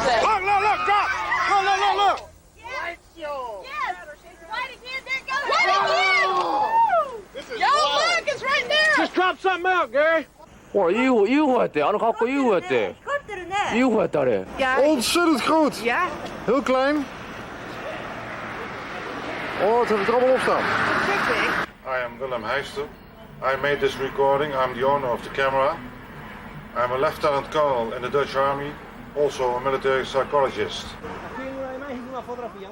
Look, drop! Look! Yes! It's right again, there it goes! Right again! Yo, look, it's right there! Just drop something out, Gary! 와, UFO-였대. 안 갖고 UFO-였대. UFO-였다래. Ontzettend goed! Ja. Heel klein. Oh, het heb ik er allemaal op staan. I am Willem Heister. I made this recording. I'm the owner of the camera. I'm a lieutenant colonel in the Dutch army, also a military psychologist.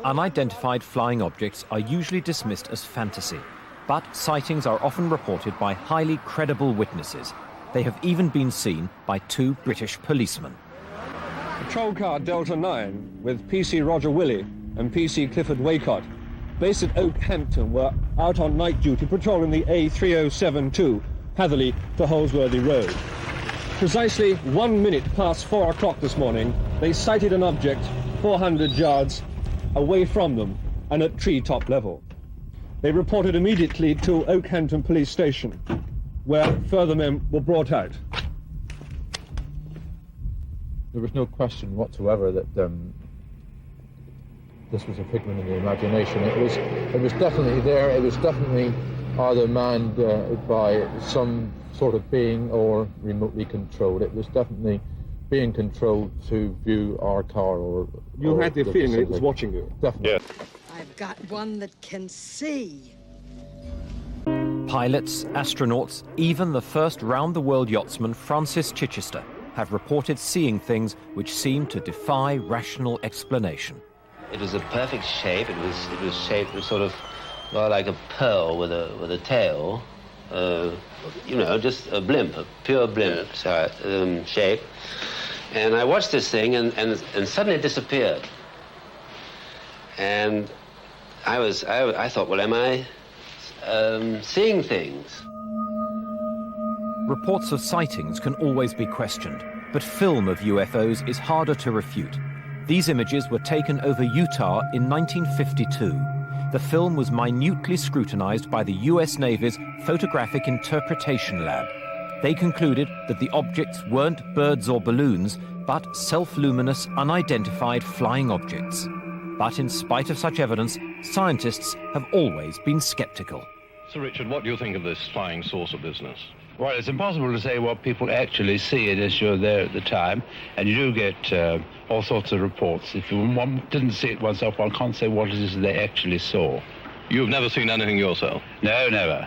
Unidentified flying objects are usually dismissed as fantasy, but sightings are often reported by highly credible witnesses. They have even been seen by 2 British policemen. Patrol car Delta 9 with PC Roger Willey and PC Clifford Waycott, based at Oakhampton, were out on night duty patrolling the A3072, Hatherley to Holsworthy Road. Precisely 1 minute past 4 o'clock this morning, they sighted an object 400 yards away from them and at tree-top level. They reported immediately to Oakhampton Police Station, where further men were brought out. There was no question whatsoever that this was a figment of the imagination. It was definitely there. It was definitely either manned by some sort of being or remotely controlled. It was definitely being controlled to view our car or... You had the feeling Pacific. it was watching you? Definitely. Yes. I've got one that can see. Pilots, astronauts, even the first round-the-world yachtsman Francis Chichester have reported seeing things which seem to defy rational explanation. It was a perfect shape. It was shaped sort of well, like a pearl with a tail. You know, just a blimp, a pure blimp shape. And I watched this thing, and suddenly it disappeared. And I thought, well, am I seeing things? Reports of sightings can always be questioned, but film of UFOs is harder to refute. These images were taken over Utah in 1952. The film was minutely scrutinized by the US Navy's Photographic Interpretation Lab. They concluded that the objects weren't birds or balloons, but self-luminous, unidentified flying objects. But in spite of such evidence, scientists have always been skeptical. Sir Richard, what do you think of this flying saucer business? Well, it's impossible to say what people actually see unless you're there at the time, and you do get all sorts of reports. If one didn't see it oneself, one can't say what it is they actually saw. You've never seen anything yourself? No, never.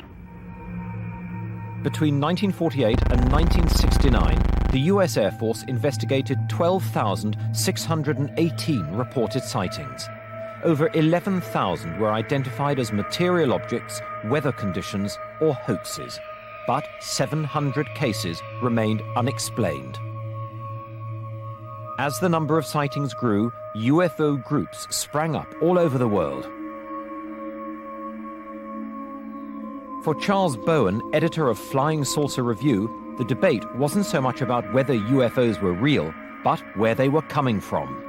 Between 1948 and 1969, the US Air Force investigated 12,618 reported sightings. Over 11,000 were identified as material objects, weather conditions, or hoaxes. But 700 cases remained unexplained. As the number of sightings grew, UFO groups sprang up all over the world. For Charles Bowen, editor of Flying Saucer Review, the debate wasn't so much about whether UFOs were real, but where they were coming from.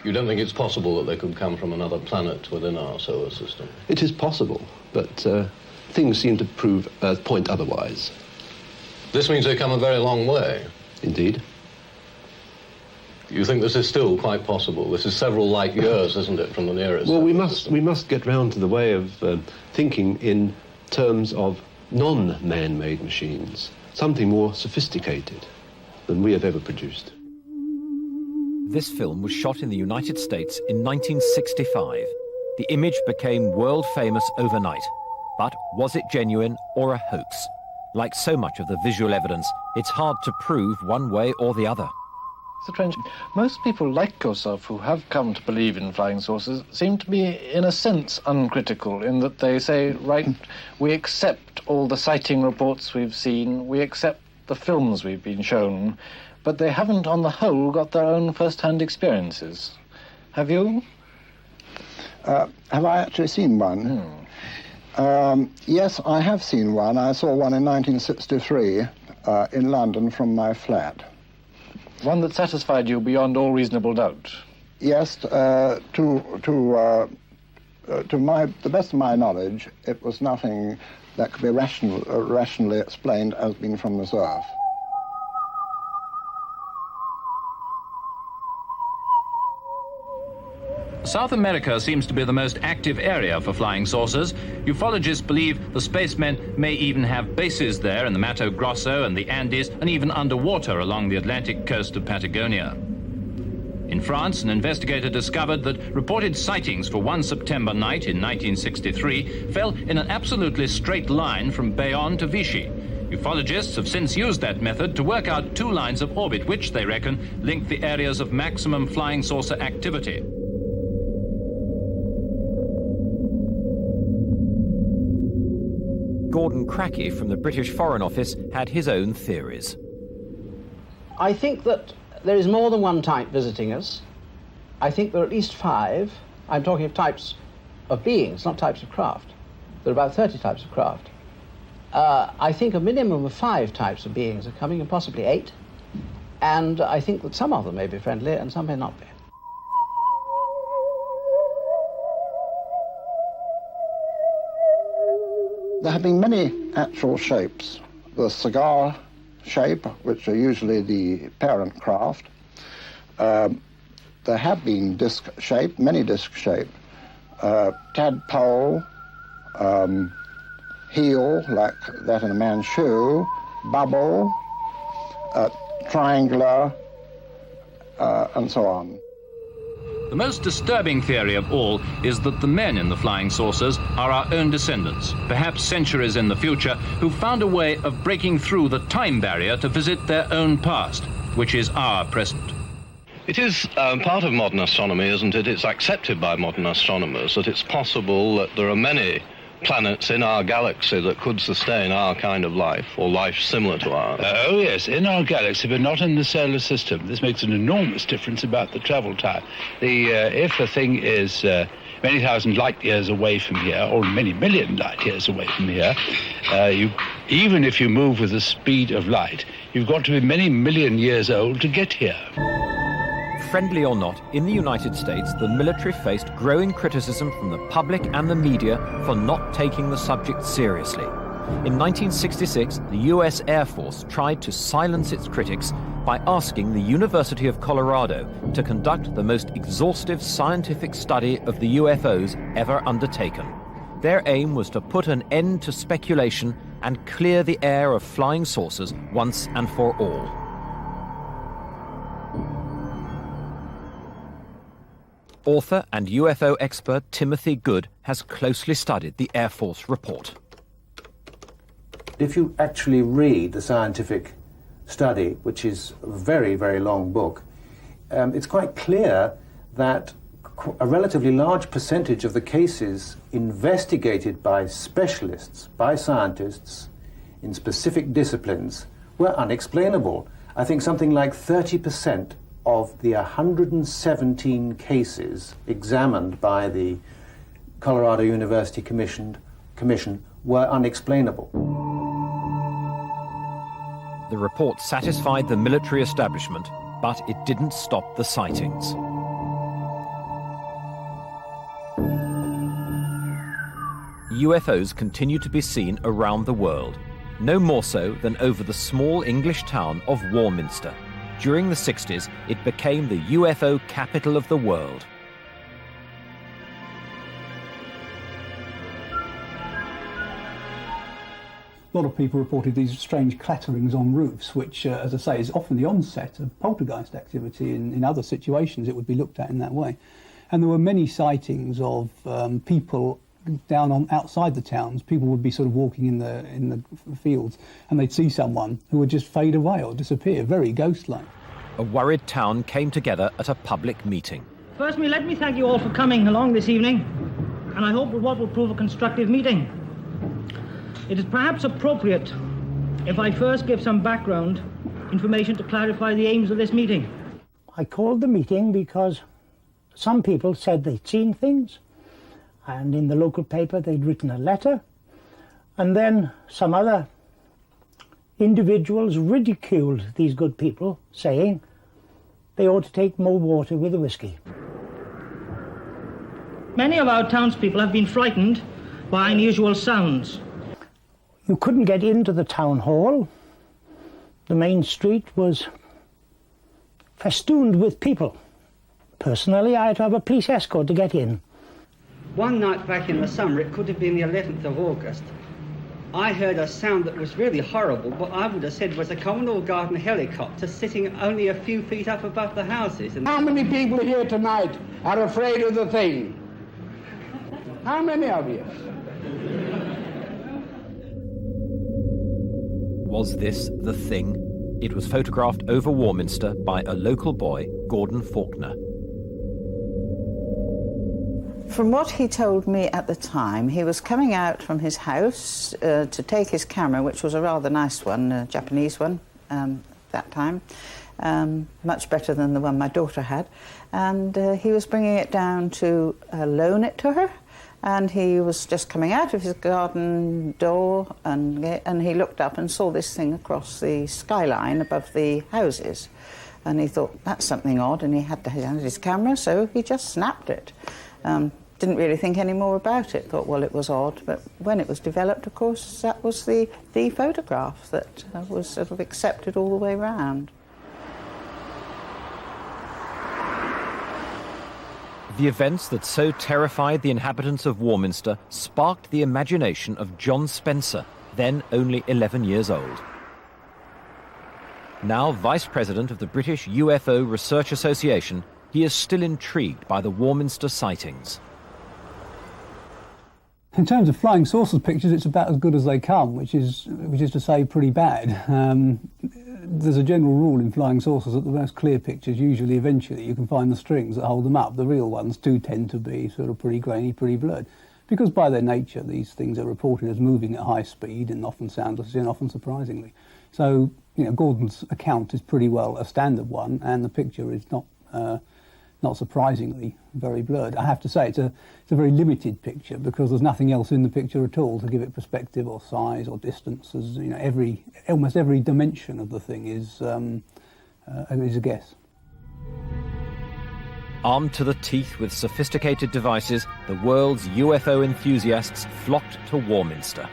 You don't think it's possible that they could come from another planet within our solar system? It is possible, but things seem to point otherwise. This means they've come a very long way. Indeed. You think this is still quite possible? This is several light years, isn't it, from the nearest? Well, we must get round to the way of thinking in terms of non-man-made machines, something more sophisticated than we have ever produced. This film was shot in the United States in 1965. The image became world famous overnight. But was it genuine or a hoax? Like so much of the visual evidence, it's hard to prove one way or the other. Mr. Trench, most people like yourself who have come to believe in flying saucers seem to be, in a sense, uncritical in that they say, right, we accept all the sighting reports we've seen, we accept the films we've been shown, but they haven't, on the whole, got their own first-hand experiences. Have you? Have I actually seen one? Yes, I have seen one. I saw one in 1963 in London from my flat. One that satisfied you beyond all reasonable doubt? Yes, to to the best of my knowledge, it was nothing that could be rationally explained as being from this Earth. South America seems to be the most active area for flying saucers. Ufologists believe the spacemen may even have bases there in the Mato Grosso and the Andes, and even underwater along the Atlantic coast of Patagonia. In France, an investigator discovered that reported sightings for one September night in 1963 fell in an absolutely straight line from Bayonne to Vichy. Ufologists have since used that method to work out two lines of orbit, which, they reckon, link the areas of maximum flying saucer activity. Gordon Crackey from the British Foreign Office had his own theories. I think that there is more than one type visiting us. I think there are at least 5. I'm talking of types of beings, not types of craft. There are about 30 types of craft. I think a minimum of 5 types of beings are coming, and possibly 8. And I think that some of them may be friendly and some may not be. There have been many actual shapes. The cigar shape, which are usually the parent craft. There have been disc shape, many disc shape. Tadpole, heel, like that in a man's shoe, bubble, triangular, and so on. The most disturbing theory of all is that the men in the flying saucers are our own descendants, perhaps centuries in the future, who found a way of breaking through the time barrier to visit their own past, which is our present. It is part of modern astronomy, isn't it? It's accepted by modern astronomers that it's possible that there are many planets in our galaxy that could sustain our kind of life, or life similar to ours. Oh yes, in our galaxy, but not in the solar system. This makes an enormous difference about the travel time. If the thing is many thousand light years away from here, or many million light years away from here, even if you move with the speed of light, you've got to be many million years old to get here. Friendly or not, in the United States, the military faced growing criticism from the public and the media for not taking the subject seriously. In 1966, the US Air Force tried to silence its critics by asking the University of Colorado to conduct the most exhaustive scientific study of the UFOs ever undertaken. Their aim was to put an end to speculation and clear the air of flying saucers once and for all. Author and UFO expert Timothy Good has closely studied the Air Force report. If you actually read the scientific study, which is a very, very long book, it's quite clear that a relatively large percentage of the cases investigated by specialists, by scientists in specific disciplines, were unexplainable. I think something like 30% of the 117 cases examined by the Colorado University Commission were unexplainable. The report satisfied the military establishment, but it didn't stop the sightings. UFOs continue to be seen around the world, no more so than over the small English town of Warminster. During the 60s, it became the UFO capital of the world. A lot of people reported these strange clatterings on roofs, which, as I say, is often the onset of poltergeist activity. In other situations, it would be looked at in that way. And there were many sightings of people down on outside the towns. People would be sort of walking in the fields, and they'd see someone who would just fade away or disappear, very ghost-like. A worried town came together at a public meeting. Firstly, let me thank you all for coming along this evening, and I hope what will prove a constructive meeting. It is perhaps appropriate if I first give some background information to clarify the aims of this meeting. I called the meeting because some people said they'd seen things, and in the local paper they'd written a letter, and then some other individuals ridiculed these good people, saying they ought to take more water with the whiskey. Many of our townspeople have been frightened by unusual sounds. You couldn't get into the town hall. The main street was festooned with people. Personally, I had to have a police escort to get in. One night back in the summer, it could have been the 11th of August, I heard a sound that was really horrible, but I would have said was a Commodore Garden helicopter sitting only a few feet up above the houses. And how many people here tonight are afraid of the thing? How many of you? Was this the thing? It was photographed over Warminster by a local boy, Gordon Faulkner. From what he told me at the time, he was coming out from his house to take his camera, which was a rather nice one, a Japanese one, that time, much better than the one my daughter had. And he was bringing it down to loan it to her. And he was just coming out of his garden door, and he looked up and saw this thing across the skyline above the houses. And he thought, that's something odd, and he had his camera, so he just snapped it. Didn't really think any more about it, thought, well, it was odd. But when it was developed, of course, that was the photograph that was sort of accepted all the way round. The events that so terrified the inhabitants of Warminster sparked the imagination of John Spencer, then only 11 years old. Now Vice President of the British UFO Research Association, he is still intrigued by the Warminster sightings. In terms of flying saucers pictures, it's about as good as they come, which is to say pretty bad. There's a general rule in flying saucers that the most clear pictures, usually eventually, you can find the strings that hold them up. The real ones do tend to be sort of pretty grainy, pretty blurred. Because by their nature, these things are reported as moving at high speed and often soundlessly and often surprisingly. So, Gordon's account is pretty well a standard one, and the picture is not surprisingly very blurred. I have to say it's a very limited picture because there's nothing else in the picture at all to give it perspective or size or distance. As almost every dimension of the thing is a guess. Armed to the teeth with sophisticated devices, the world's UFO enthusiasts flocked to Warminster.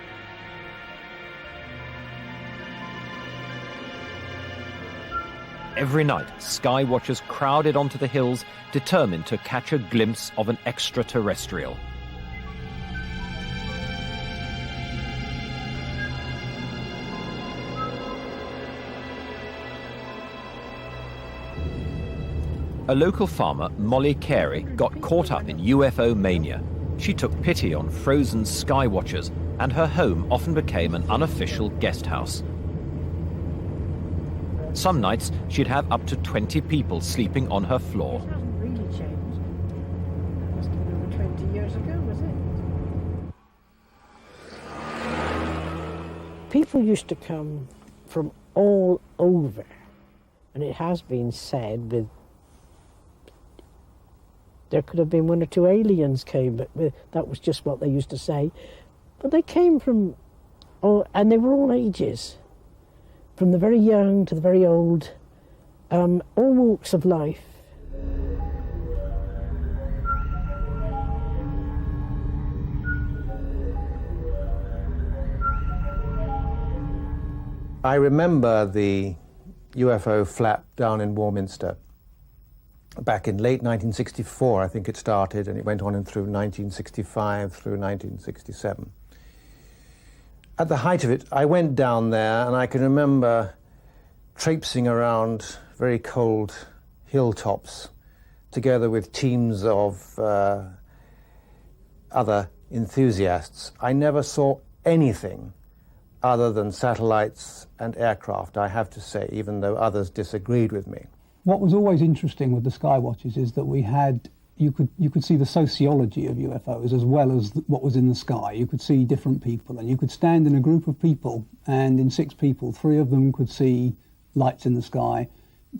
Every night, sky watchers crowded onto the hills, determined to catch a glimpse of an extraterrestrial. A local farmer, Molly Carey, got caught up in UFO mania. She took pity on frozen sky watchers, and her home often became an unofficial guest house. Some nights, she'd have up to 20 people sleeping on her floor. It hasn't really changed. That must have been over 20 years ago, was it? People used to come from all over, and it has been said there could have been one or two aliens came, but that was just what they used to say. But they came from, and they were all ages. From the very young to the very old, all walks of life. I remember the UFO flap down in Warminster. Back in late 1964, I think it started, and it went on through 1965 through 1967. At the height of it, I went down there, and I can remember traipsing around very cold hilltops together with teams of other enthusiasts. I never saw anything other than satellites and aircraft, I have to say, even though others disagreed with me. What was always interesting with the sky watches is that you could see the sociology of UFOs as well as what was in the sky. You could see different people, and you could stand in a group of people, and in 6 people, 3 of them could see lights in the sky,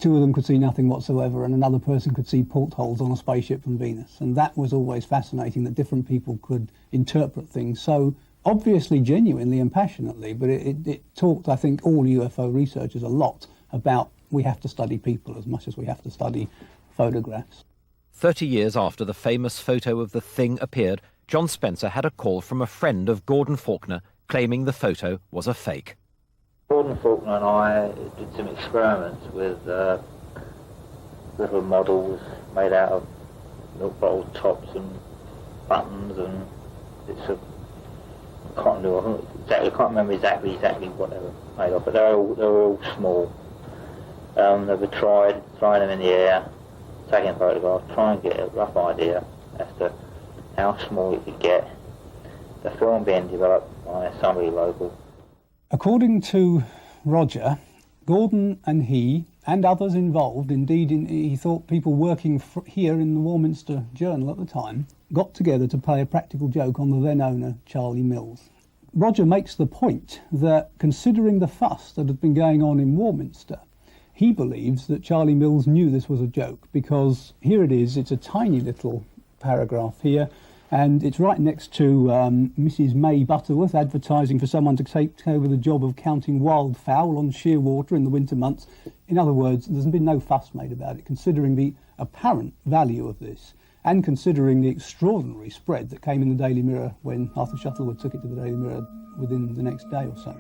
2 of them could see nothing whatsoever, and another person could see portholes on a spaceship from Venus. And that was always fascinating, that different people could interpret things so obviously genuinely and passionately, but it taught, I think, all UFO researchers a lot about we have to study people as much as we have to study photographs. 30 years after the famous photo of the thing appeared, John Spencer had a call from a friend of Gordon Faulkner claiming the photo was a fake. Gordon Faulkner and I did some experiments with little models made out of milk bottle tops and buttons and bits of cotton wool. I can't remember exactly what they were made of, but they were all small. They were trying them in the air, taking photographs, trying to get a rough idea as to how small it could get. The film being developed by somebody local. According to Roger, Gordon and he and others involved, indeed he thought people working here in the Warminster Journal at the time, got together to play a practical joke on the then owner, Charlie Mills. Roger makes the point that, considering the fuss that had been going on in Warminster, he believes that Charlie Mills knew this was a joke, because here it is, it's a tiny little paragraph here, and it's right next to Mrs. May Butterworth advertising for someone to take over the job of counting wildfowl on Sheerwater in the winter months. In other words, there's been no fuss made about it, considering the apparent value of this, and considering the extraordinary spread that came in the Daily Mirror when Arthur Shuttleworth took it to the Daily Mirror within the next day or so.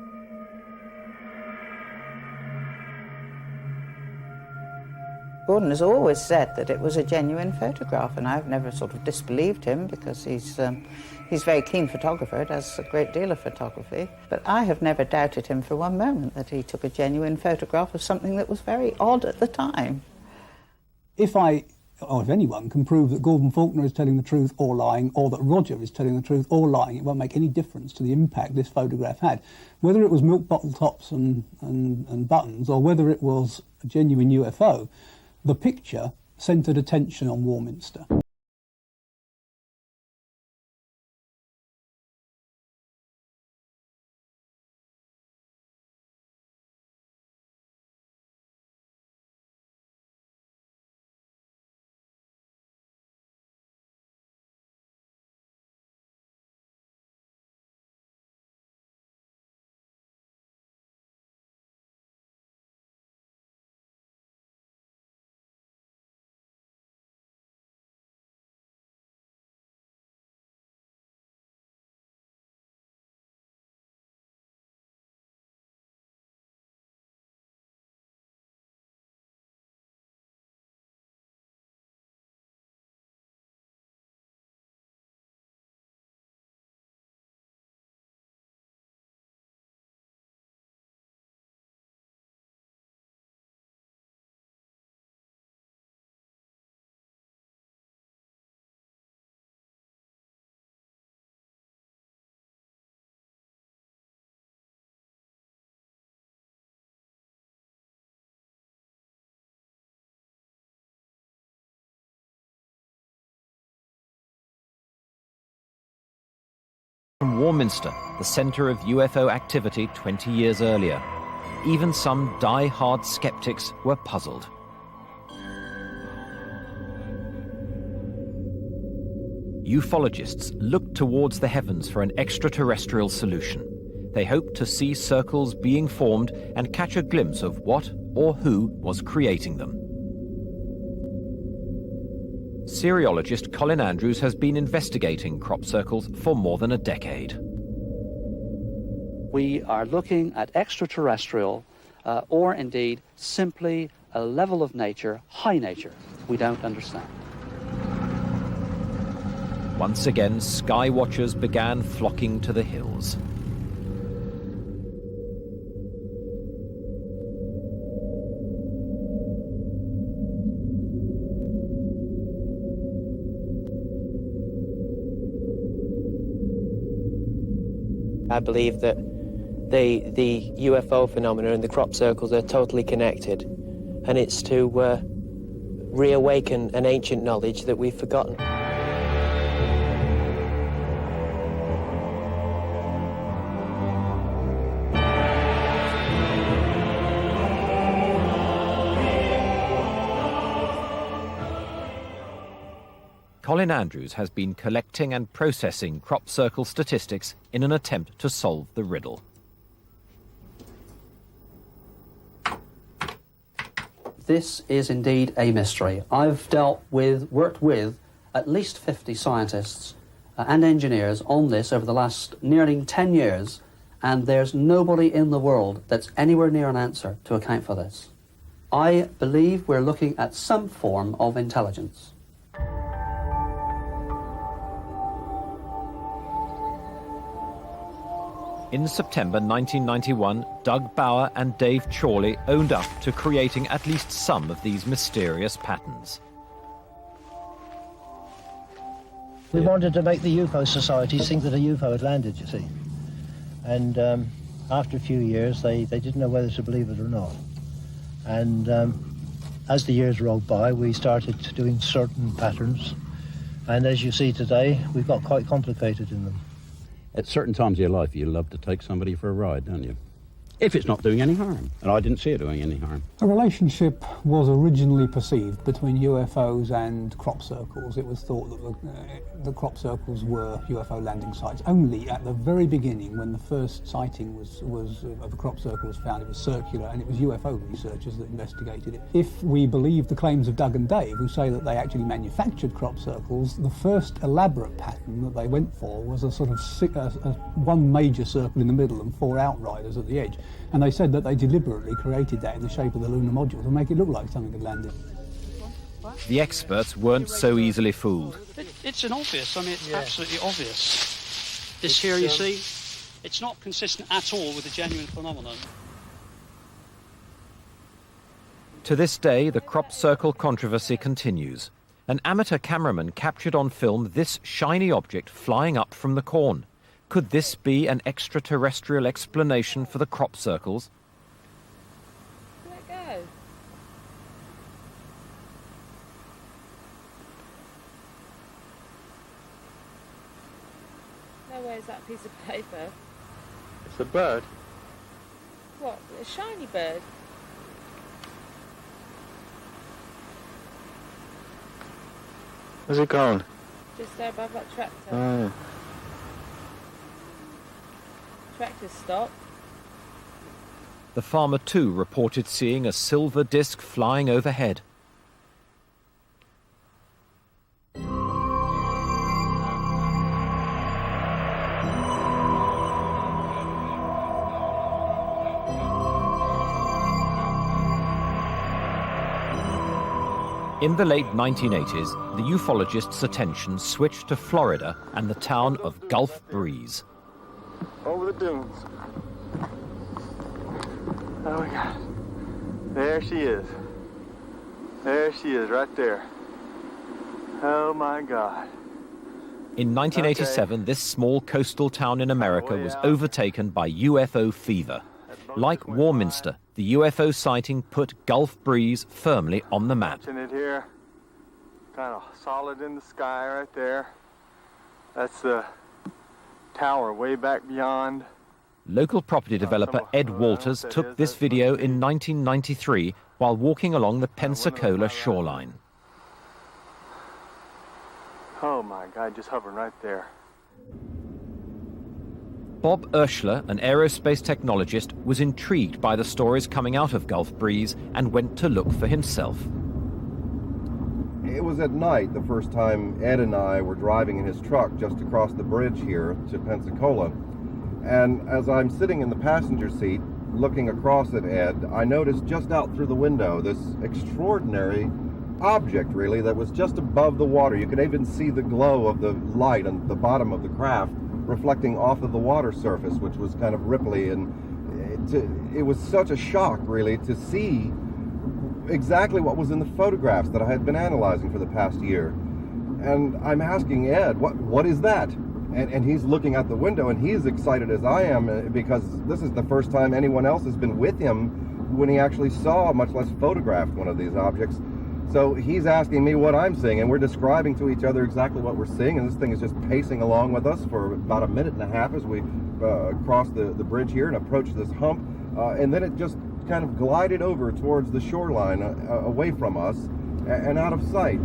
Gordon has always said that it was a genuine photograph, and I've never sort of disbelieved him, because he's a very keen photographer, does a great deal of photography. But I have never doubted him for one moment that he took a genuine photograph of something that was very odd at the time. If anyone can prove that Gordon Faulkner is telling the truth or lying, or that Roger is telling the truth or lying, it won't make any difference to the impact this photograph had. Whether it was milk bottle tops and buttons, or whether it was a genuine UFO, the picture centred attention on Warminster. From Warminster, the centre of UFO activity 20 years earlier. Even some die-hard skeptics were puzzled. Ufologists looked towards the heavens for an extraterrestrial solution. They hoped to see circles being formed and catch a glimpse of what or who was creating them. Seriologist Colin Andrews has been investigating crop circles for more than a decade. We are looking at extraterrestrial or indeed simply a level of nature, high nature, we don't understand. Once again, sky watchers began flocking to the hills. I believe that the UFO phenomena and the crop circles are totally connected, and it's to reawaken an ancient knowledge that we've forgotten. Colin Andrews has been collecting and processing crop circle statistics in an attempt to solve the riddle. this is indeed a mystery. I've worked with at least 50 scientists and engineers on this over the last nearly 10 years, and there's nobody in the world that's anywhere near an answer to account for this. I believe we're looking at some form of intelligence. In September 1991, Doug Bauer and Dave Chorley owned up to creating at least some of these mysterious patterns. We wanted to make the UFO societies think that a UFO had landed, you see. And after a few years, they didn't know whether to believe it or not. And as the years rolled by, we started doing certain patterns. And as you see today, we've got quite complicated in them. At certain times of your life, you love to take somebody for a ride, don't you? If it's not doing any harm. And I didn't see it doing any harm. A relationship was originally perceived between UFOs and crop circles. It was thought that the crop circles were UFO landing sites. Only at the very beginning, when the first sighting of a crop circle was found, it was circular, and it was UFO researchers that investigated it. If we believe the claims of Doug and Dave, who say that they actually manufactured crop circles, the first elaborate pattern that they went for was a sort of one major circle in the middle and 4 outriders at the edge. And they said that they deliberately created that in the shape of the lunar module to make it look like something had landed. The experts weren't so easily fooled. It's an obvious, it's absolutely obvious. This here, you see, it's not consistent at all with the genuine phenomenon. To this day, the crop circle controversy continues. An amateur cameraman captured on film this shiny object flying up from the corn. Could this be an extraterrestrial explanation for the crop circles? Let go. No, where's that piece of paper? It's a bird. What? A shiny bird? Where's it gone? Just there above that tractor. Oh. Tractor stopped. The farmer too reported seeing a silver disc flying overhead. In the late 1980s, the ufologists' attention switched to Florida and the town of Gulf Breeze. Over the dunes. Oh my God. There she is. There she is, right there. Oh my God. In 1987, this small coastal town in America was overtaken by UFO fever. Like Warminster, the UFO sighting put Gulf Breeze firmly on the map. Watching it here, kind of solid in the sky right there. That's the tower way back beyond. Local property developer Ed Walters took this video in 1993 while walking along the Pensacola shoreline. Oh my God, just hovering right there. Bob Urschler, an aerospace technologist, was intrigued by the stories coming out of Gulf Breeze and went to look for himself. It was at night the first time Ed and I were driving in his truck just across the bridge here to Pensacola. And as I'm sitting in the passenger seat looking across at Ed, I noticed just out through the window this extraordinary object, really, that was just above the water. You could even see the glow of the light on the bottom of the craft reflecting off of the water surface, which was kind of ripply, and it was such a shock, really, to see exactly what was in the photographs that I had been analyzing for the past year. And I'm asking Ed, what is that? And he's looking out the window, and he's excited as I am, because this is the first time anyone else has been with him when he actually saw, much less photographed, one of these objects. So he's asking me what I'm seeing, and we're describing to each other exactly what we're seeing, and this thing is just pacing along with us for about a minute and a half as we cross the bridge here and approach this hump, and then it just kind of glided over towards the shoreline, away from us, and out of sight.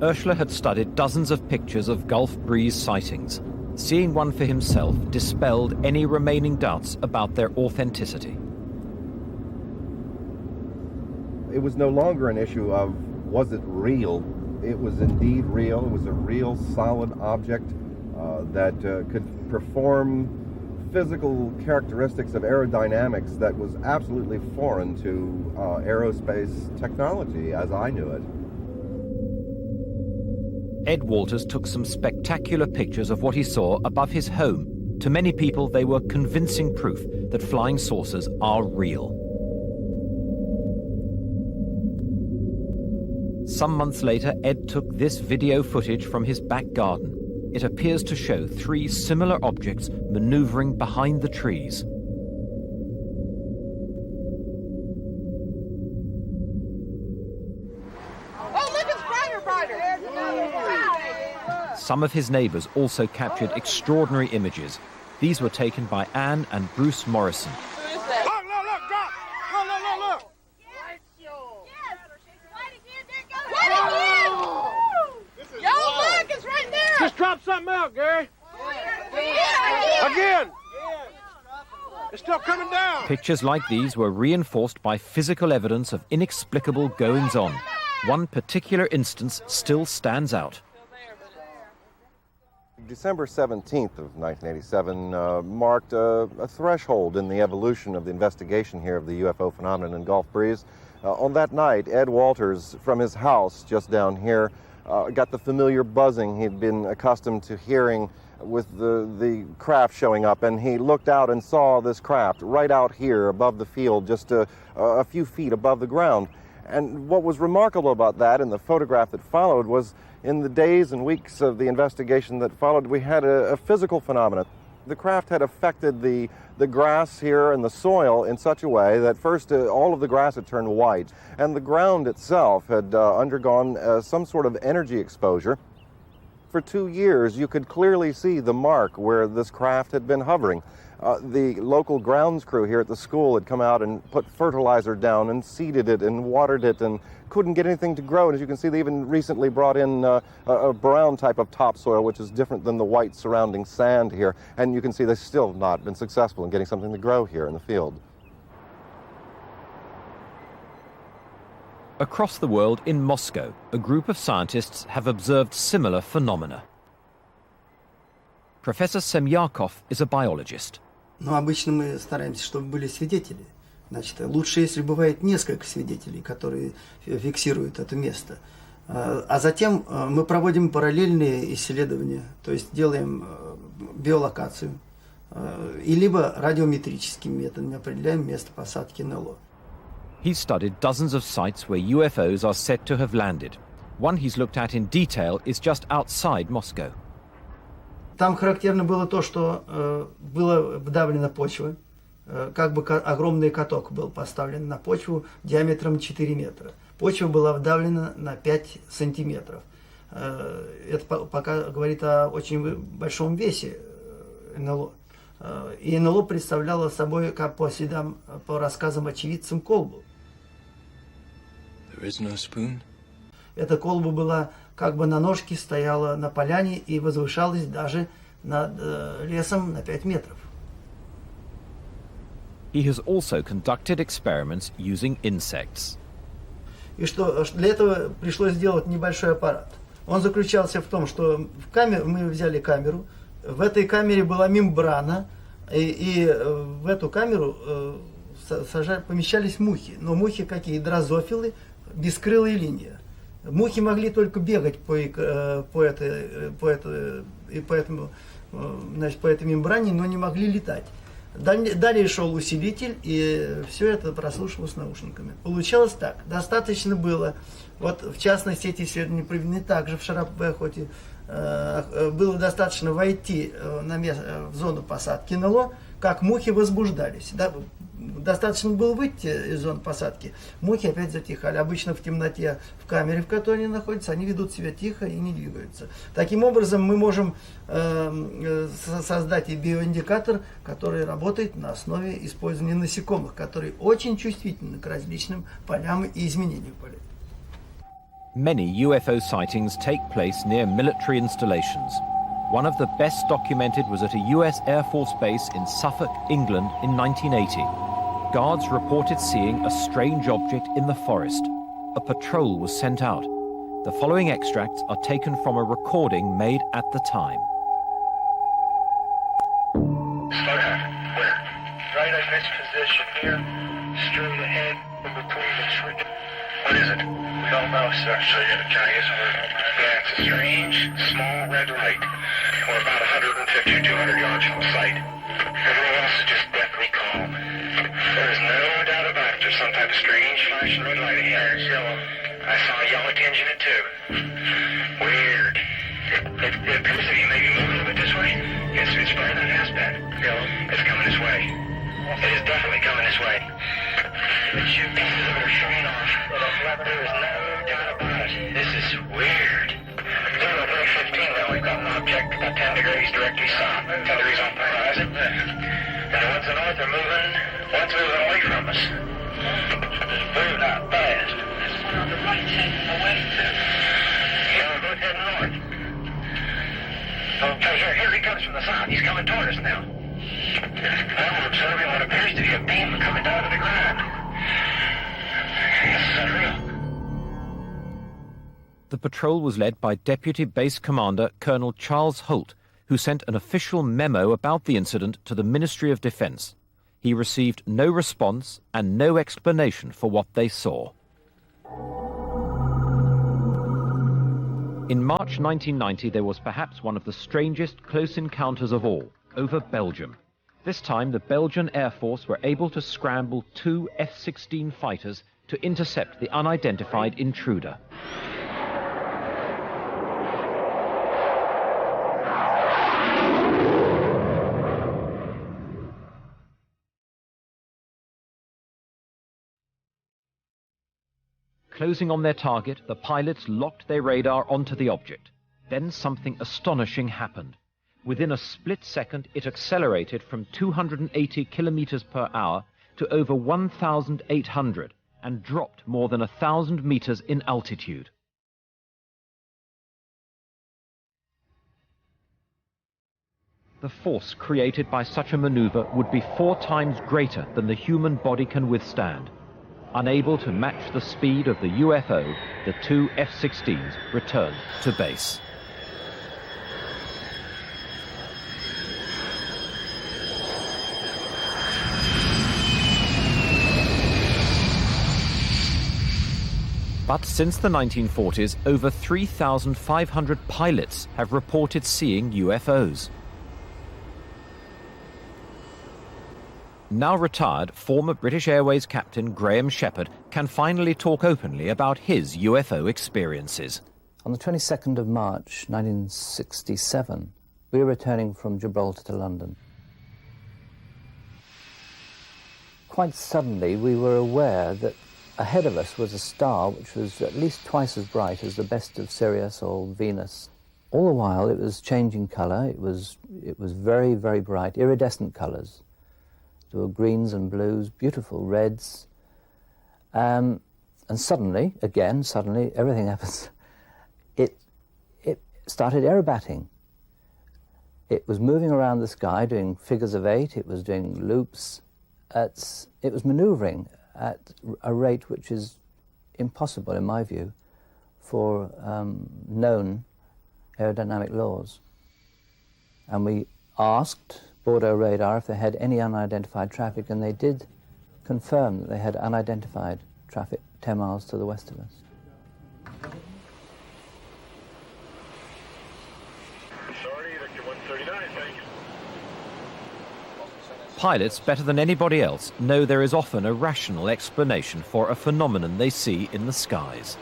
Urschler had studied dozens of pictures of Gulf Breeze sightings. Seeing one for himself dispelled any remaining doubts about their authenticity. it was no longer an issue of was it real. It was indeed real. It was a real solid object that could perform physical characteristics of aerodynamics that was absolutely foreign to aerospace technology as I knew it. Ed Walters took some spectacular pictures of what he saw above his home. To many people, they were convincing proof that flying saucers are real. Some months later, Ed took this video footage from his back garden. It appears to show 3 similar objects maneuvering behind the trees. Oh, look, it's brighter. Some of his neighbors also captured extraordinary images. These were taken by Anne and Bruce Morrison. Look. Yo, look, it's right there. Just drop something out, Gary. Again. It's still coming down. Pictures like these were reinforced by physical evidence of inexplicable goings-on. One particular instance still stands out. December 17th of 1987 marked a threshold in the evolution of the investigation here of the UFO phenomenon in Gulf Breeze. On that night, Ed Walters, from his house just down here, got the familiar buzzing he'd been accustomed to hearing with the craft showing up, and he looked out and saw this craft right out here above the field, just a few feet above the ground. And what was remarkable about that in the photograph that followed was in the days and weeks of the investigation that followed, we had a physical phenomenon. The craft had affected the grass here and the soil in such a way that first all of the grass had turned white, and the ground itself had undergone some sort of energy exposure. For 2 years, you could clearly see the mark where this craft had been hovering. The local grounds crew here at the school had come out and put fertilizer down and seeded it and watered it and couldn't get anything to grow. And as you can see, they even recently brought in a brown type of topsoil, which is different than the white surrounding sand here. And you can see they've still not been successful in getting something to grow here in the field. Across the world, in Moscow, a group of scientists have observed similar phenomena. Professor Semyakov is a biologist. Но обычно мы стараемся, чтобы были свидетели. Значит, лучше, если бывает несколько свидетелей, которые фиксируют это место. А затем мы проводим параллельные исследования, то есть делаем биолокацию, и либо радиометрическими методами определяем место посадки НЛО. He's studied dozens of sites where UFOs are said to have landed. One he's looked at in detail is just outside Moscow. Там характерно было то, что была вдавлена почва, как бы огромный каток был поставлен на почву диаметром 4 метра. Почва была вдавлена на 5 сантиметров. Это пока говорит о очень большом весе НЛО. И НЛО представляло собой, как по следам, по рассказам очевидцам, колбу. There is no spoon. Эта колба была как бы на ножке, стояла на поляне и возвышалась даже над лесом на 5 метров. He has also conducted experiments using insects. И что для этого пришлось сделать небольшой аппарат. Он заключался в том, что мы взяли камеру, в этой камере была мембрана, и в эту камеру помещались мухи. Но мухи какие? Дрозофилы, бескрылые линии. Мухи могли только бегать по этой мембране, но не могли летать. Далее шел усилитель, и все это прослушивалось наушниками. Получалось так. Достаточно было, вот в частности, эти исследования проведены также в Шарапе-Охоте, было достаточно войти в зону посадки НЛО, как мухи возбуждались. Достаточно было выйти из зоны посадки, мухи опять затихали. Обычно в темноте, в камере, в которой они находятся, они ведут себя тихо и не двигаются. Таким образом, мы можем создать и биоиндикатор, который работает на основе использования насекомых, которые очень чувствительны к различным полям и изменениям полей. Many UFO sightings take place near military installations. One of the best documented was at a US Air Force base in Suffolk, England in 1980. guards reported seeing a strange object in the forest. A patrol was sent out. The following extracts are taken from a recording made at the time. Slow down. Where? Right in this position here. Straight ahead in between the trees. What is it? We don't know, sir. So you're the Chinese word? Yeah, it's a strange, small red light. We're about 150 or 200 yards from the site. Everything else is just deathly calm. There is no doubt about it. There's some type of strange flashing red light ahead. It's yellow. I saw a yellow tinge in it too. Weird. It appears that he may be moving a bit this way. It's probably not as bad. Yellow. It's coming this way. It is definitely coming this way. The two pieces of it are showing off. There is no doubt about it. This is weird. 0315 now, we've got an object about 10 degrees directly south, 10 degrees off the horizon. And the ones to the north are moving, one's moving away from us. Moving out fast. This one on the right heading away too. Yeah, we're both heading north. Okay, here he comes from the south. He's coming toward us now. Now we're observing what appears to be a beam coming down to the ground. This is unreal. The patrol was led by Deputy Base Commander Colonel Charles Holt, who sent an official memo about the incident to the Ministry of Defence. He received no response and no explanation for what they saw. In March 1990, there was perhaps one of the strangest close encounters of all, over Belgium. This time, the Belgian Air Force were able to scramble 2 F-16 fighters to intercept the unidentified intruder. Closing on their target, the pilots locked their radar onto the object. Then something astonishing happened. Within a split second, it accelerated from 280 kilometers per hour to over 1,800 and dropped more than 1,000 meters in altitude. The force created by such a maneuver would be 4 times greater than the human body can withstand. Unable to match the speed of the UFO, the 2 F-16s returned to base. But since the 1940s, over 3,500 pilots have reported seeing UFOs. Now retired, former British Airways captain Graham Shepherd can finally talk openly about his UFO experiences. On the 22nd of March 1967, we were returning from Gibraltar to London. Quite suddenly, we were aware that ahead of us was a star which was at least twice as bright as the best of Sirius or Venus. All the while, it was changing colour. It was very, very bright, iridescent colours. There were greens and blues, beautiful reds. And suddenly, everything happens. It started aerobating. It was moving around the sky, doing figures of 8. It was doing loops. It was manoeuvring at a rate which is impossible, in my view, for known aerodynamic laws. And we asked Bordeaux radar if they had any unidentified traffic, and they did confirm that they had unidentified traffic 10 miles to the west of us. Pilots, better than anybody else, know there is often a rational explanation for a phenomenon they see in the skies.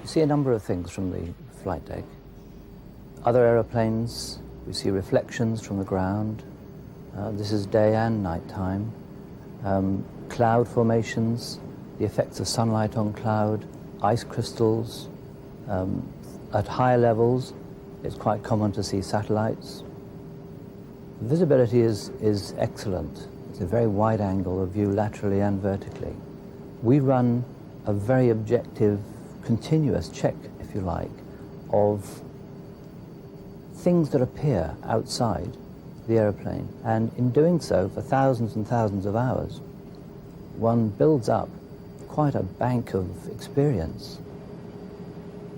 We see a number of things from the flight deck. Other aeroplanes, we see reflections from the ground. This is day and night time. Cloud formations, the effects of sunlight on cloud, ice crystals. At higher levels, it's quite common to see satellites. Visibility is excellent. It's a very wide angle of view laterally and vertically. We run a very objective, continuous check, if if you like, of things that appear outside the aeroplane. And in doing so for thousands and thousands of hours, one builds up quite a bank of experience.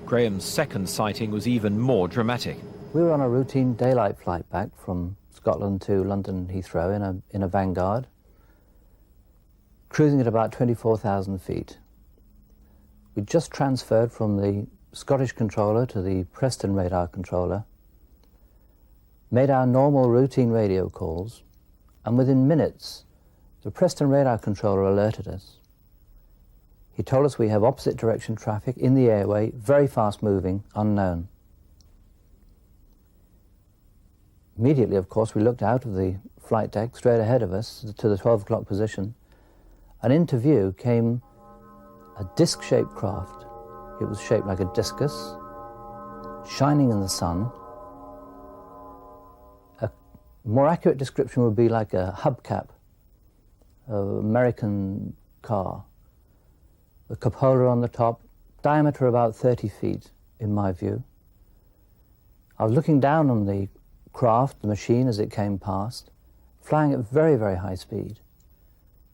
Graham's second sighting was even more dramatic. We were on a routine daylight flight back from Scotland to London Heathrow in a Vanguard, cruising at about 24,000 feet. We just transferred from the Scottish controller to the Preston radar controller, made our normal routine radio calls, and within minutes, the Preston radar controller alerted us. He told us we have opposite direction traffic in the airway, very fast moving, unknown. Immediately, of course, we looked out of the flight deck straight ahead of us to the 12 o'clock position, and into view came a disc-shaped craft. It was shaped like a discus, shining in the sun. A more accurate description would be like a hubcap of an American car. The cupola on the top, diameter about 30 feet, in my view. I was looking down on the craft, the machine, as it came past, flying at very, very high speed.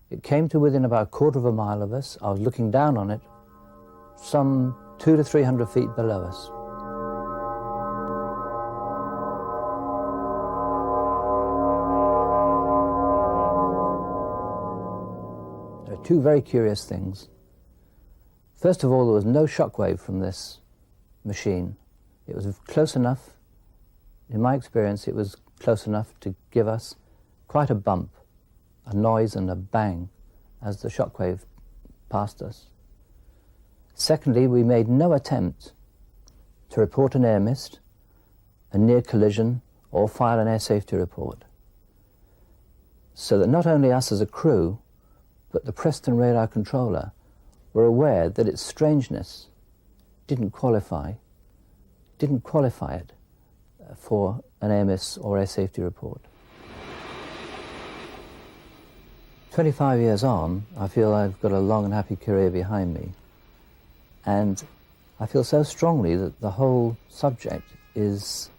It came to within about a quarter of a mile of us. I was looking down on it, some 200 to 300 feet below us. There are two very curious things. First of all, there was no shockwave from this machine. It was close enough, in my experience, it was close enough to give us quite a bump, a noise and a bang as the shockwave passed us. Secondly, we made no attempt to report an air mist, a near collision, or file an air safety report. So that not only us as a crew, but the Preston radar controller were aware that its strangeness didn't qualify it for an air miss or air safety report. 25 years on, I feel I've got a long and happy career behind me, and I feel so strongly that the whole subject is,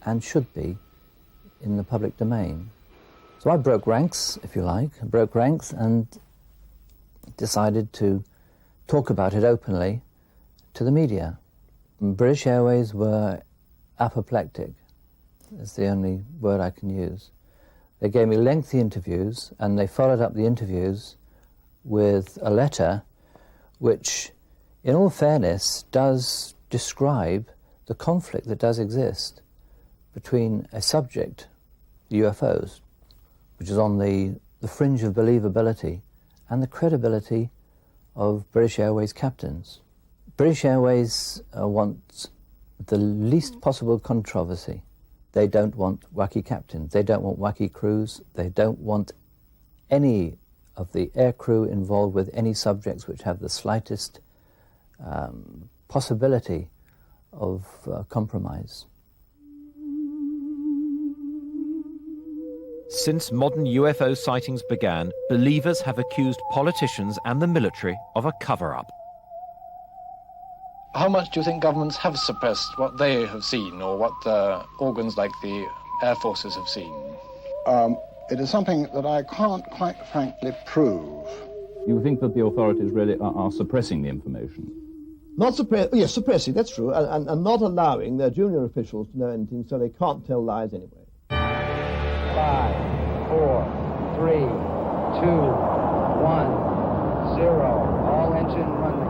and should be, in the public domain. So I broke ranks, if you like, and decided to talk about it openly to the media. British Airways were apoplectic, is the only word I can use. They gave me lengthy interviews, and they followed up the interviews with a letter which, in all fairness, does describe the conflict that does exist between a subject, UFOs, which is on the fringe of believability, and the credibility of British Airways captains. British Airways want the least possible controversy. They don't want wacky captains, they don't want wacky crews, they don't want any of the air crew involved with any subjects which have the slightest possibility of compromise. Since modern UFO sightings began, believers have accused politicians and the military of a cover-up. How much do you think governments have suppressed what they have seen, or what organs like the Air Forces have seen? It is something that I can't quite frankly prove. You think that the authorities really are suppressing the information? Yes, suppressing, that's true, and not allowing their junior officials to know anything, so they can't tell lies anyway. 5, 4, 3, 2, 1, 0. All engine running.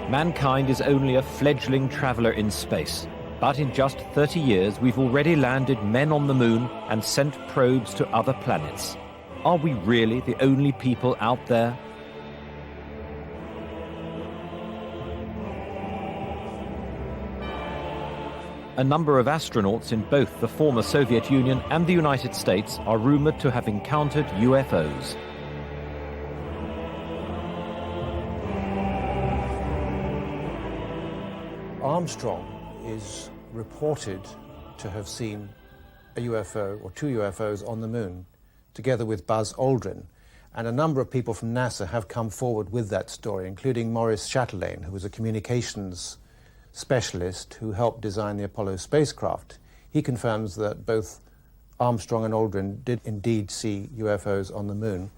Mankind is only a fledgling traveller in space, but in just 30 years we've already landed men on the moon and sent probes to other planets. Are we really the only people out there? A number of astronauts in both the former Soviet Union and the United States are rumored to have encountered UFOs. Armstrong is reported to have seen a UFO or two UFOs on the moon, together with Buzz Aldrin. And a number of people from NASA have come forward with that story, including Maurice Chatelain, who was a communications specialist who helped design the Apollo spacecraft. He confirms that both Armstrong and Aldrin did indeed see UFOs on the moon.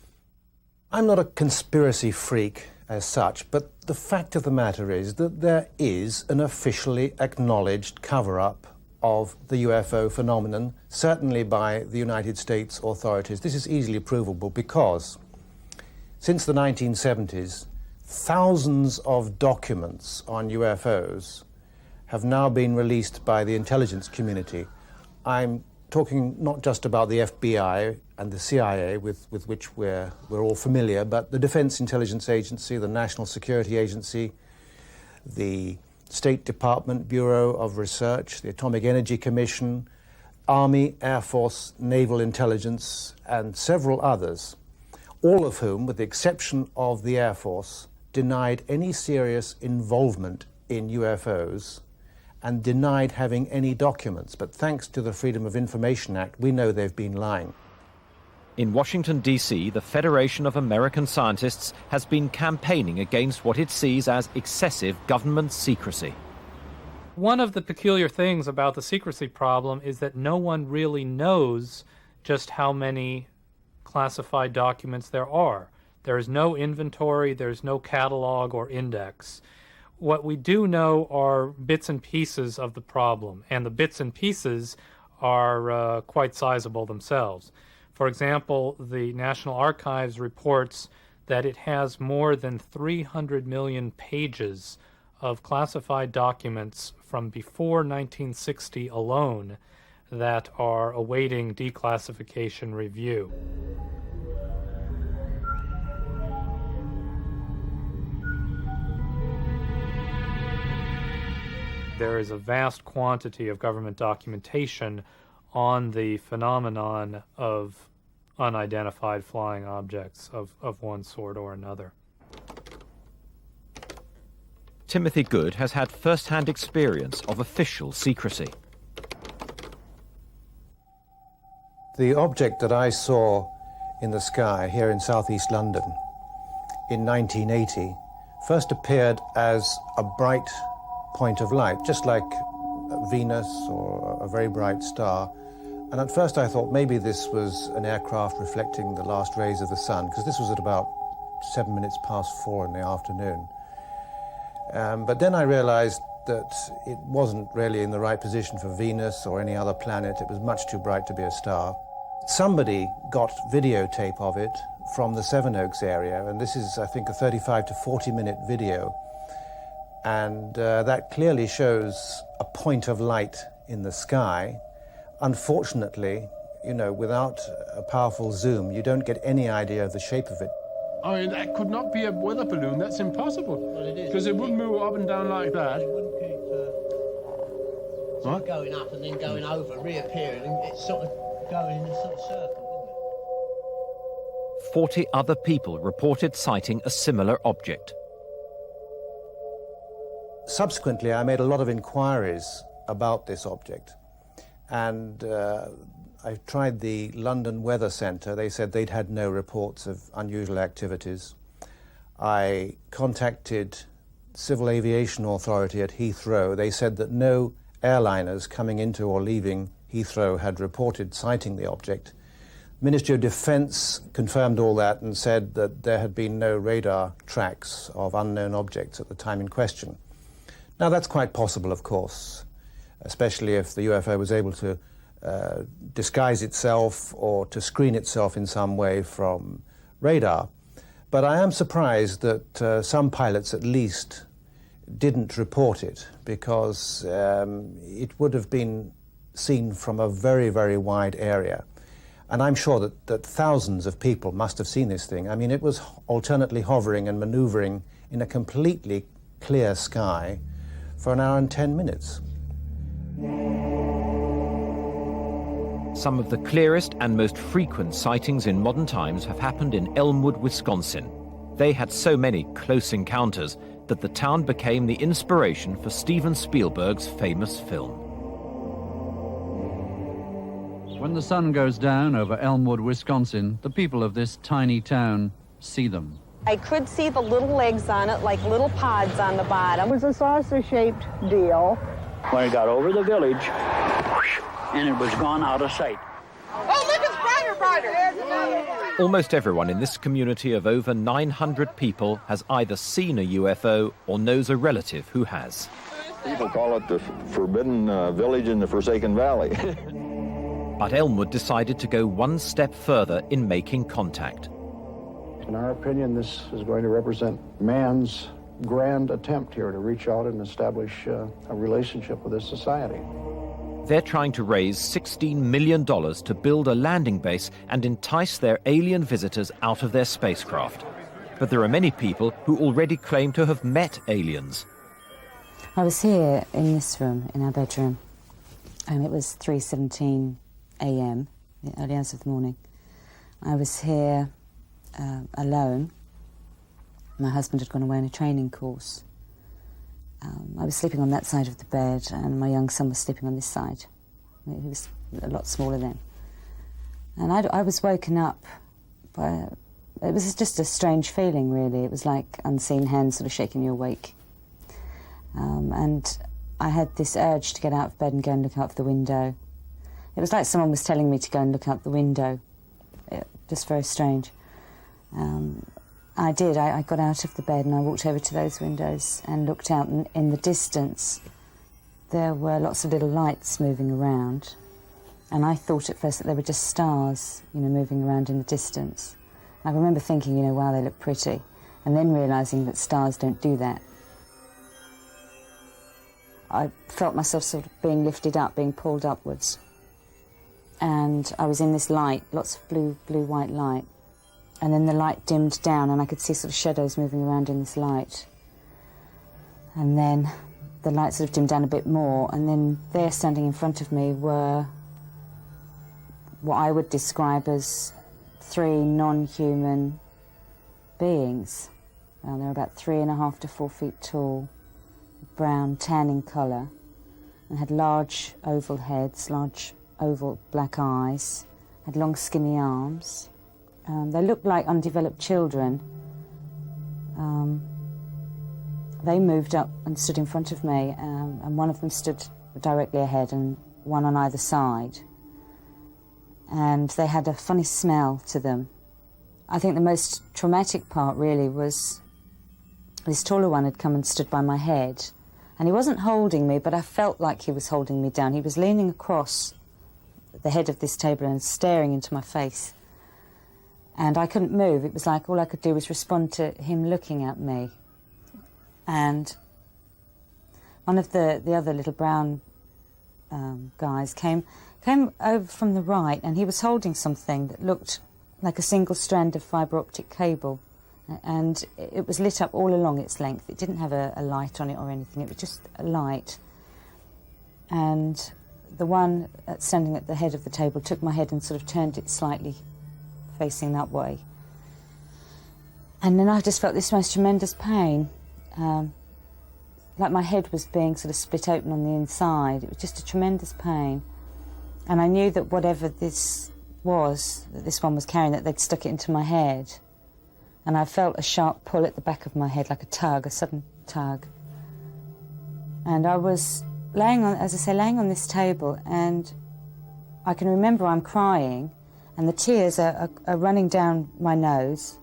I'm not a conspiracy freak as such, but the fact of the matter is that there is an officially acknowledged cover-up of the UFO phenomenon, certainly by the United States authorities. This is easily provable because since the 1970s, thousands of documents on UFOs have now been released by the intelligence community. I'm talking not just about the FBI and the CIA, with which we're all familiar, but the Defense Intelligence Agency, the National Security Agency, the State Department Bureau of Research, the Atomic Energy Commission, Army, Air Force, Naval Intelligence, and several others, all of whom, with the exception of the Air Force, denied any serious involvement in UFOs and denied having any documents. But thanks to the Freedom of Information Act, we know they've been lying. In Washington, D.C., the Federation of American Scientists has been campaigning against what it sees as excessive government secrecy. One of the peculiar things about the secrecy problem is that no one really knows just how many classified documents there are. There is no inventory, there's no catalog or index. What we do know are bits and pieces of the problem, and the bits and pieces are quite sizable themselves. For example, the National Archives reports that it has more than 300 million pages of classified documents from before 1960 alone that are awaiting declassification review. There is a vast quantity of government documentation on the phenomenon of unidentified flying objects of one sort or another. Timothy Good has had first-hand experience of official secrecy. The object that I saw in the sky here in southeast London in 1980 first appeared as a bright point of light, just like Venus or a very bright star. And at first I thought maybe this was an aircraft reflecting the last rays of the sun, because this was at about 7 minutes past 4 in the afternoon. But then I realized that it wasn't really in the right position for Venus or any other planet. It was much too bright to be a star. Somebody got videotape of it from the Sevenoaks area, and this is, I think, a 35 to 40-minute video. And that clearly shows a point of light in the sky. Unfortunately, you know, without a powerful zoom, you don't get any idea of the shape of it. I mean, that could not be a weather balloon. That's impossible. Well, it is. Because it wouldn't move up and down like that. It wouldn't keep What? going up and then going over, reappearing, and it's sort of going in a sort of circle, wouldn't it? 40 other people reported sighting a similar object. Subsequently, I made a lot of inquiries about this object. And I tried the London Weather Centre. They said they'd had no reports of unusual activities. I contacted Civil Aviation Authority at Heathrow. They said that no airliners coming into or leaving Heathrow had reported sighting the object. Ministry of Defence confirmed all that and said that there had been no radar tracks of unknown objects at the time in question. Now, that's quite possible, of course, especially if the UFO was able to disguise itself or to screen itself in some way from radar. But I am surprised that some pilots, at least, didn't report it, because it would have been seen from a very, very wide area. And I'm sure that thousands of people must have seen this thing. I mean, it was alternately hovering and maneuvering in a completely clear sky for an hour and 10 minutes. Some of the clearest and most frequent sightings in modern times have happened in Elmwood, Wisconsin. They had so many close encounters that the town became the inspiration for Steven Spielberg's famous film. When the sun goes down over Elmwood, Wisconsin, the people of this tiny town see them. I could see the little legs on it, like little pods on the bottom. It was a saucer-shaped deal. When it got over the village, and it was gone out of sight. Oh, look, it's brighter, brighter. Almost everyone in this community of over 900 people has either seen a UFO or knows a relative who has. People call it the forbidden village in the Forsaken Valley. But Elmwood decided to go one step further in making contact. In our opinion, this is going to represent man's grand attempt here to reach out and establish a relationship with this society. They're trying to raise $16 million to build a landing base and entice their alien visitors out of their spacecraft. But there are many people who already claim to have met aliens. I was here in this room, in our bedroom, and it was 3:17 a.m., the early hours of the morning. I was here alone. My husband had gone away on a training course. I was sleeping on that side of the bed, and my young son was sleeping on this side. He was a lot smaller then. And I was woken up by... It was just a strange feeling, really. It was like unseen hands sort of shaking you awake. And I had this urge to get out of bed and go and look out of the window. It was like someone was telling me to go and look out the window. Just very strange. I did. I got out of the bed and I walked over to those windows and looked out, and in the distance there were lots of little lights moving around, and I thought at first that they were just stars, you know, moving around in the distance. I remember thinking, you know, wow, they look pretty, and then realising that stars don't do that. I felt myself sort of being lifted up, being pulled upwards, and I was in this light, lots of blue-white light. And then the light dimmed down and I could see sort of shadows moving around in this light. And then the light sort of dimmed down a bit more, and then there standing in front of me were what I would describe as 3 non-human beings. They're about 3.5 to 4 feet tall, brown, tan in colour, and had large oval heads, large oval black eyes, had long skinny arms. They looked like undeveloped children. They moved up and stood in front of me, and one of them stood directly ahead and one on either side. And they had a funny smell to them. I think the most traumatic part really was this taller one had come and stood by my head, and he wasn't holding me, but I felt like he was holding me down. He was leaning across the head of this table and staring into my face. And I couldn't move. It was like all I could do was respond to him looking at me. And one of the other little brown guys came over from the right, and he was holding something that looked like a single strand of fibre optic cable. And it was lit up all along its length. It didn't have a light on it or anything. It was just a light. And the one standing at the head of the table took my head and sort of turned it slightly facing that way. And then I just felt this most tremendous pain, like my head was being sort of split open on the inside. It was just a tremendous pain. And I knew that whatever this was, that this one was carrying, that they'd stuck it into my head. And I felt a sharp pull at the back of my head, like a tug, a sudden tug. And I was laying on, as I say, laying on this table, and I can remember I'm crying, and the tears are running down my nose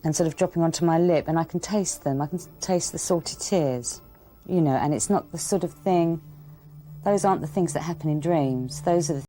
and sort of dropping onto my lip, and I can taste them. I can taste the salty tears, you know, and it's not the sort of thing, those aren't the things that happen in dreams. Those are the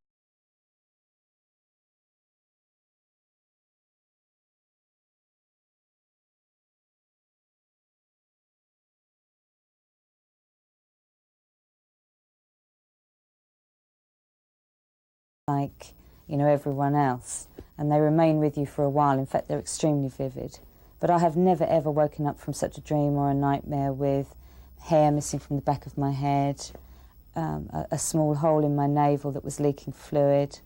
like, you know, everyone else, and they remain with you for a while. In fact, they're extremely vivid. But I have never ever woken up from such a dream or a nightmare with hair missing from the back of my head, a small hole in my navel that was leaking fluid,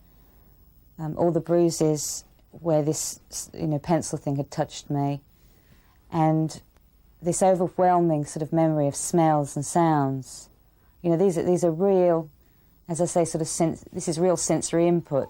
all the bruises where this pencil thing had touched me, and this overwhelming sort of memory of smells and sounds. These are real, as I say, this is real sensory input.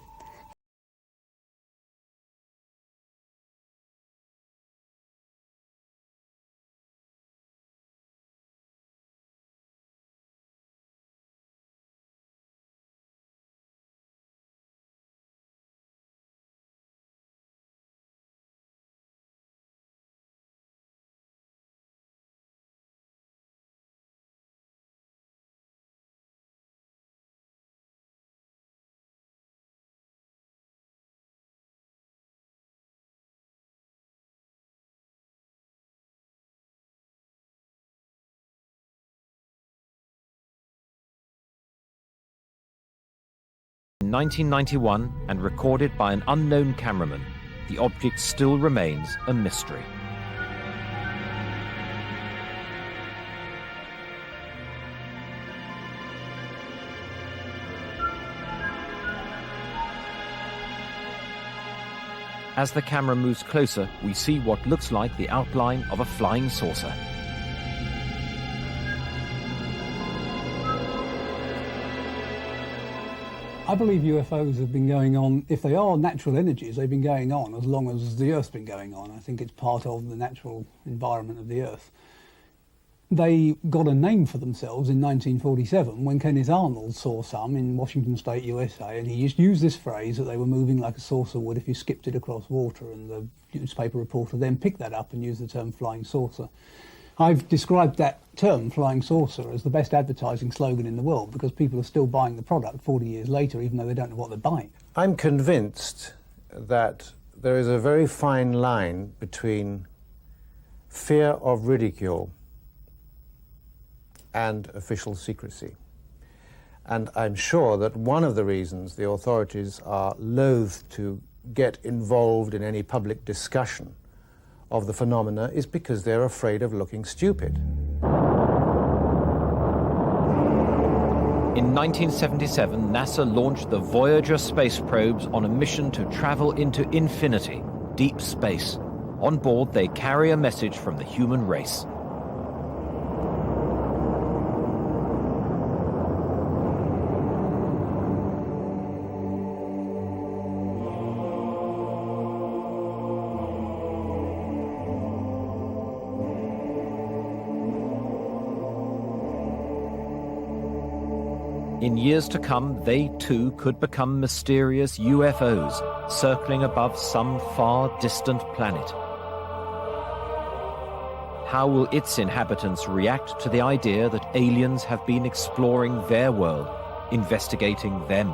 In 1991, and recorded by an unknown cameraman, the object still remains a mystery. As the camera moves closer, we see what looks like the outline of a flying saucer. I believe UFOs have been going on, if they are natural energies, they've been going on as long as the Earth's been going on. I think it's part of the natural environment of the Earth. They got a name for themselves in 1947 when Kenneth Arnold saw some in Washington State, USA, and he just used this phrase that they were moving like a saucer would if you skipped it across water, and the newspaper reporter then picked that up and used the term flying saucer. I've described that term, flying saucer, as the best advertising slogan in the world because people are still buying the product 40 years later, even though they don't know what they're buying. I'm convinced that there is a very fine line between fear of ridicule and official secrecy. And I'm sure that one of the reasons the authorities are loath to get involved in any public discussion of the phenomena is because they're afraid of looking stupid. In 1977, NASA launched the Voyager space probes on a mission to travel into infinity, deep space. On board, they carry a message from the human race. In years to come, they too could become mysterious UFOs circling above some far distant planet. How will its inhabitants react to the idea that aliens have been exploring their world, investigating them?